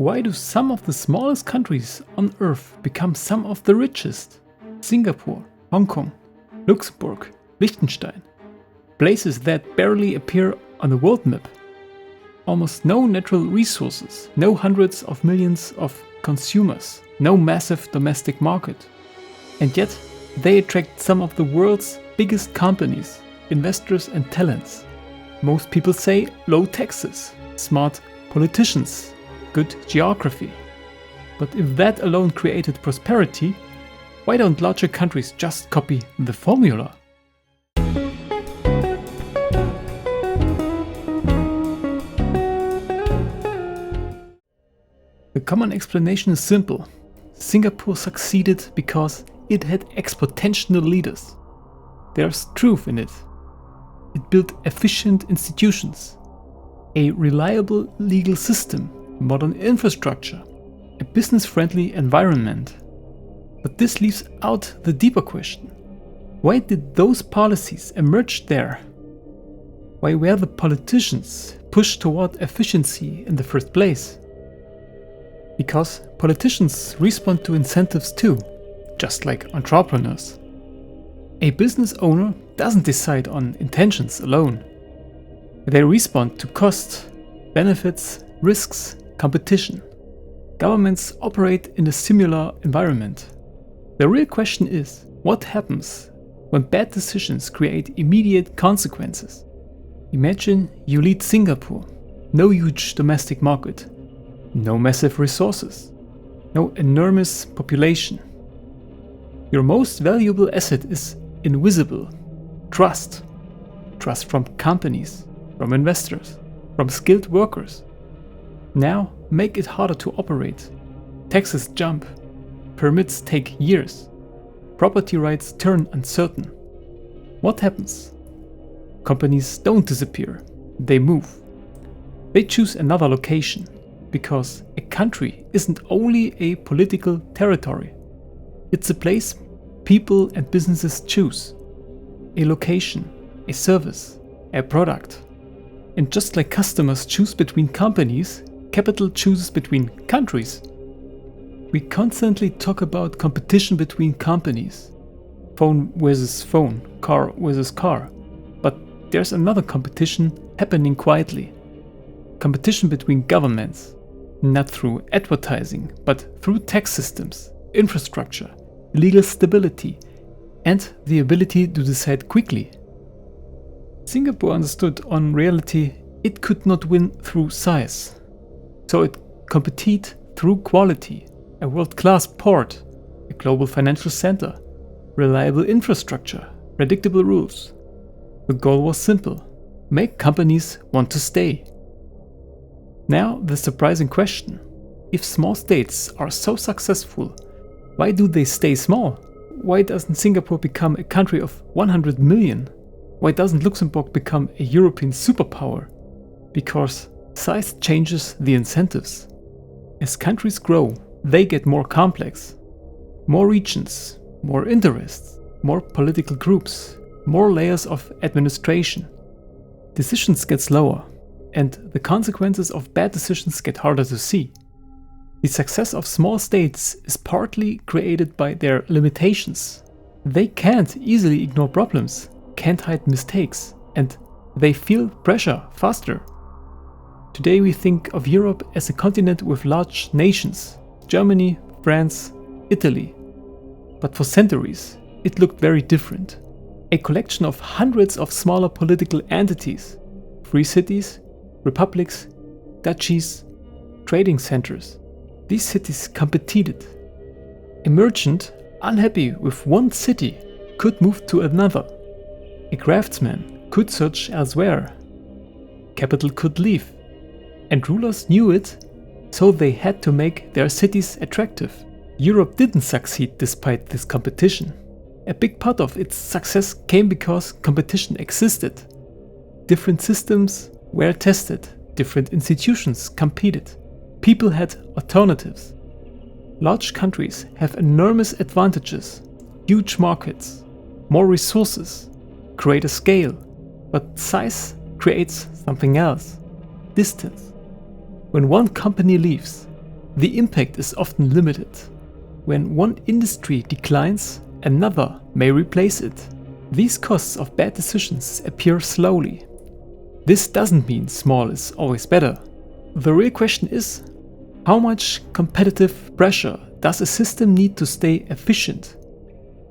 Why do some of the smallest countries on Earth become some of the richest? Singapore, Hong Kong, Luxembourg, Liechtenstein. Places that barely appear on the world map. Almost no natural resources, no hundreds of millions of consumers, no massive domestic market. And yet, they attract some of the world's biggest companies, investors and talents. Most people say low taxes, smart politicians, good geography. But if that alone created prosperity, why don't larger countries just copy the formula? The common explanation is simple. Singapore succeeded because it had exponential leaders. There's truth in it. It built efficient institutions, a reliable legal system, modern infrastructure, a business-friendly environment. But this leaves out the deeper question. Why did those policies emerge there? Why were the politicians pushed toward efficiency in the first place? Because politicians respond to incentives too, just like entrepreneurs. A business owner doesn't decide on intentions alone. They respond to cost, benefits, risks, competition. Governments operate in a similar environment. The real question is, what happens when bad decisions create immediate consequences? Imagine you lead Singapore, no huge domestic market, no massive resources, no enormous population. Your most valuable asset is invisible. Trust. Trust from companies, from investors, from skilled workers. Now make it harder to operate. Taxes jump. Permits take years. Property rights turn uncertain. What happens? Companies don't disappear. They move. They choose another location. Because a country isn't only a political territory. It's a place people and businesses choose. A location, a service, a product. And just like customers choose between companies, capital chooses between countries. We constantly talk about competition between companies. Phone versus phone, car versus car. But there's another competition happening quietly. Competition between governments. Not through advertising, but through tax systems, infrastructure, legal stability, and the ability to decide quickly. Singapore understood on reality it could not win through size. So it competed through quality, a world-class port, a global financial center, reliable infrastructure, predictable rules. The goal was simple: make companies want to stay. Now, the surprising question. If small states are so successful, why do they stay small? Why doesn't Singapore become a country of 100 million? Why doesn't Luxembourg become a European superpower? Because size changes the incentives. As countries grow, they get more complex. More regions, more interests, more political groups, more layers of administration. Decisions get slower. And the consequences of bad decisions get harder to see. The success of small states is partly created by their limitations. They can't easily ignore problems, can't hide mistakes, and they feel pressure faster. Today we think of Europe as a continent with large nations, Germany, France, Italy. But for centuries, it looked very different. A collection of hundreds of smaller political entities, free cities, republics, duchies, trading centers. These cities competed. A merchant, unhappy with one city, could move to another. A craftsman could search elsewhere. Capital could leave. And rulers knew it, so they had to make their cities attractive. Europe didn't succeed despite this competition. A big part of its success came because competition existed. Different systems were tested, different institutions competed, people had alternatives. Large countries have enormous advantages, huge markets, more resources, greater scale, but size creates something else: distance. When one company leaves, the impact is often limited. When one industry declines, another may replace it. These costs of bad decisions appear slowly. This doesn't mean small is always better. The real question is, how much competitive pressure does a system need to stay efficient?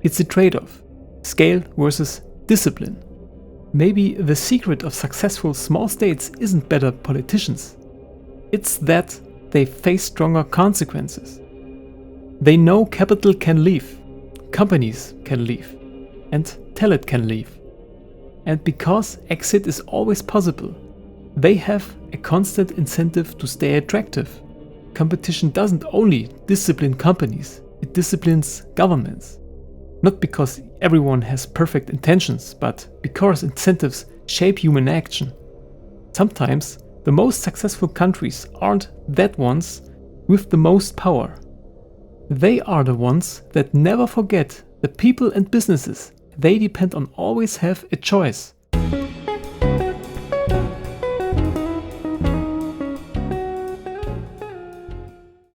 It's a trade-off, scale versus discipline. Maybe the secret of successful small states isn't better politicians. It's that they face stronger consequences. They know capital can leave, companies can leave, and talent can leave. And because exit is always possible, they have a constant incentive to stay attractive. Competition doesn't only discipline companies, it disciplines governments. Not because everyone has perfect intentions, but because incentives shape human action. Sometimes the most successful countries aren't that ones with the most power. They are the ones that never forget the people and businesses they depend on always have a choice.